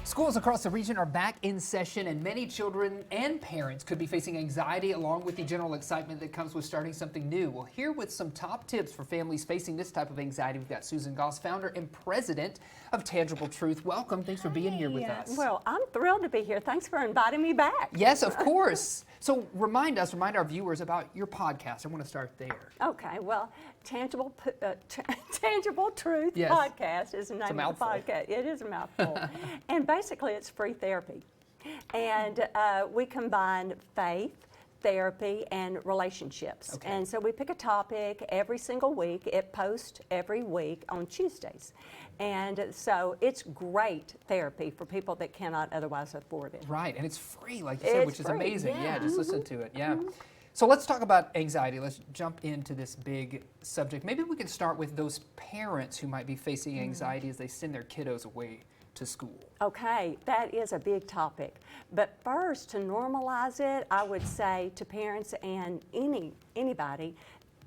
Schools across the region are back in session, and many children and parents could be facing anxiety along with the general excitement that comes with starting something new. Well, here with some top tips for families facing this type of anxiety, we've got Susan Goss, founder and president of Tangible Truth. Welcome. Thanks for being here with us. Well, I'm thrilled to be here. Thanks for inviting me back. Yes, of course. So remind our viewers about your podcast. I want to start there. Okay, well, Tangible Truth Yes. Podcast is the name of the mouthful. podcast. It is a mouthful. And basically, it's free therapy. And we combine faith, therapy, and relationships. Okay. And so we pick a topic every single week. It posts every week on Tuesdays. And so it's great therapy for people that cannot otherwise afford it. Right, and it's free, like you said, It's which is free, amazing. yeah. Just listen to it. Yeah. So let's talk about anxiety. Let's jump into this big subject. Maybe we can start with those parents who might be facing anxiety as they send their kiddos away to school. Okay, that is a big topic. But first, to normalize it, I would say to parents and anybody,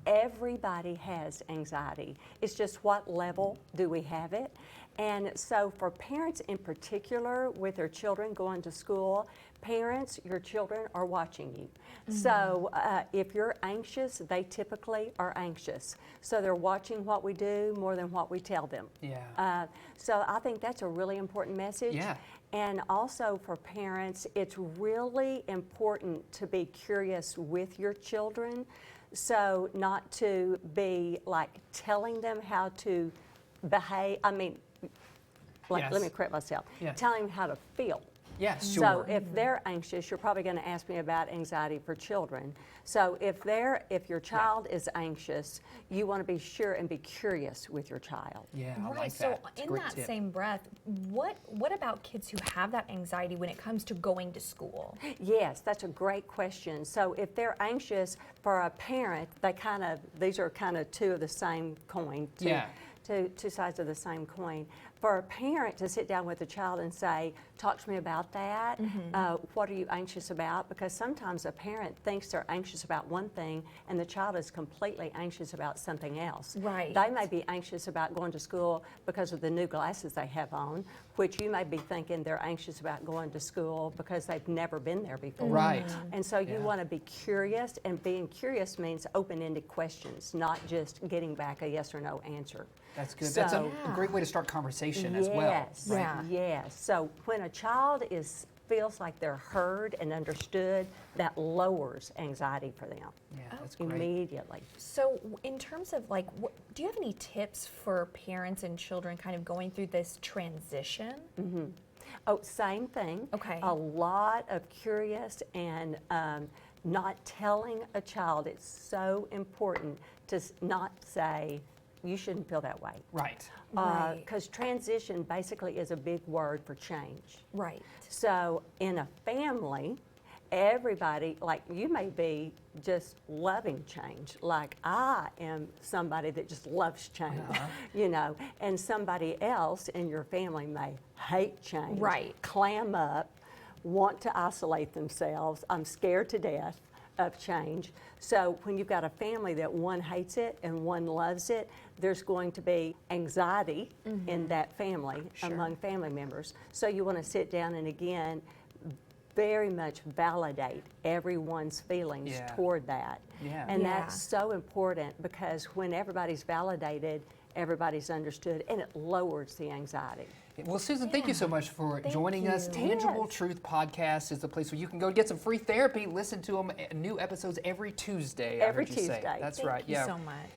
everybody has anxiety. It's just what level do we have it? And so for parents in particular with their children going to school, parents, your children are watching you. So if you're anxious, they typically are anxious. So they're watching what we do more than what we tell them. Yeah. So I think that's a really important message. Yeah. And also for parents, it's really important to be curious with your children. So not to be like telling them how to behave. Yes. Let me correct myself. Yeah. Telling them how to feel. Yeah, So sure. if they're anxious, you're probably going to ask me about anxiety for children. So if your child is anxious, you want to be sure and be curious with your child. Yeah, I Right. like So that. It's a in great that tip. same breath, what about kids who have that anxiety when it comes to going to school? Yes, that's a great question. So if they're anxious for a parent, these are kind of two of the same coin. Yeah. Two sides of the same coin. For a parent to sit down with a child and say, talk to me about that, what are you anxious about? Because sometimes a parent thinks they're anxious about one thing and the child is completely anxious about something else. Right. They may be anxious about going to school because of the new glasses they have on, which you may be thinking they're anxious about going to school because they've never been there before. Right. And so you Yeah. want to be curious, and being curious means open-ended questions, not just getting back a yes or no answer. That's good. That's a So- great way to start conversation as well. Yes, Right? Yeah. yes. So when a child feels like they're heard and understood, that lowers anxiety for them Yeah, that's great. immediately. So in terms of do you have any tips for parents and children kind of going through this transition? Oh, same thing. Okay. A lot of curious and not telling a child. It's so important to not say, you shouldn't feel that way. Right. Right. Because transition basically is a big word for change. Right. So in a family, everybody, like you may be just loving change, like I am somebody that just loves change, and somebody else in your family may hate change, Right. clam up, want to isolate themselves. I'm scared to death of change. So when you've got a family that one hates it and one loves it, there's going to be anxiety in that family among family members. So you want to sit down and again very much validate everyone's feelings Yeah. toward that. Yeah. And Yeah. that's so important because when everybody's validated, everybody's understood, and it lowers the anxiety. Well, Susan, thank you so much for joining us. you. Tangible Yes. Truth Podcast is the place where you can go get some free therapy. Listen to them, new episodes every Tuesday. I Every heard you say. Tuesday. That's Thank right. you Yeah. so much.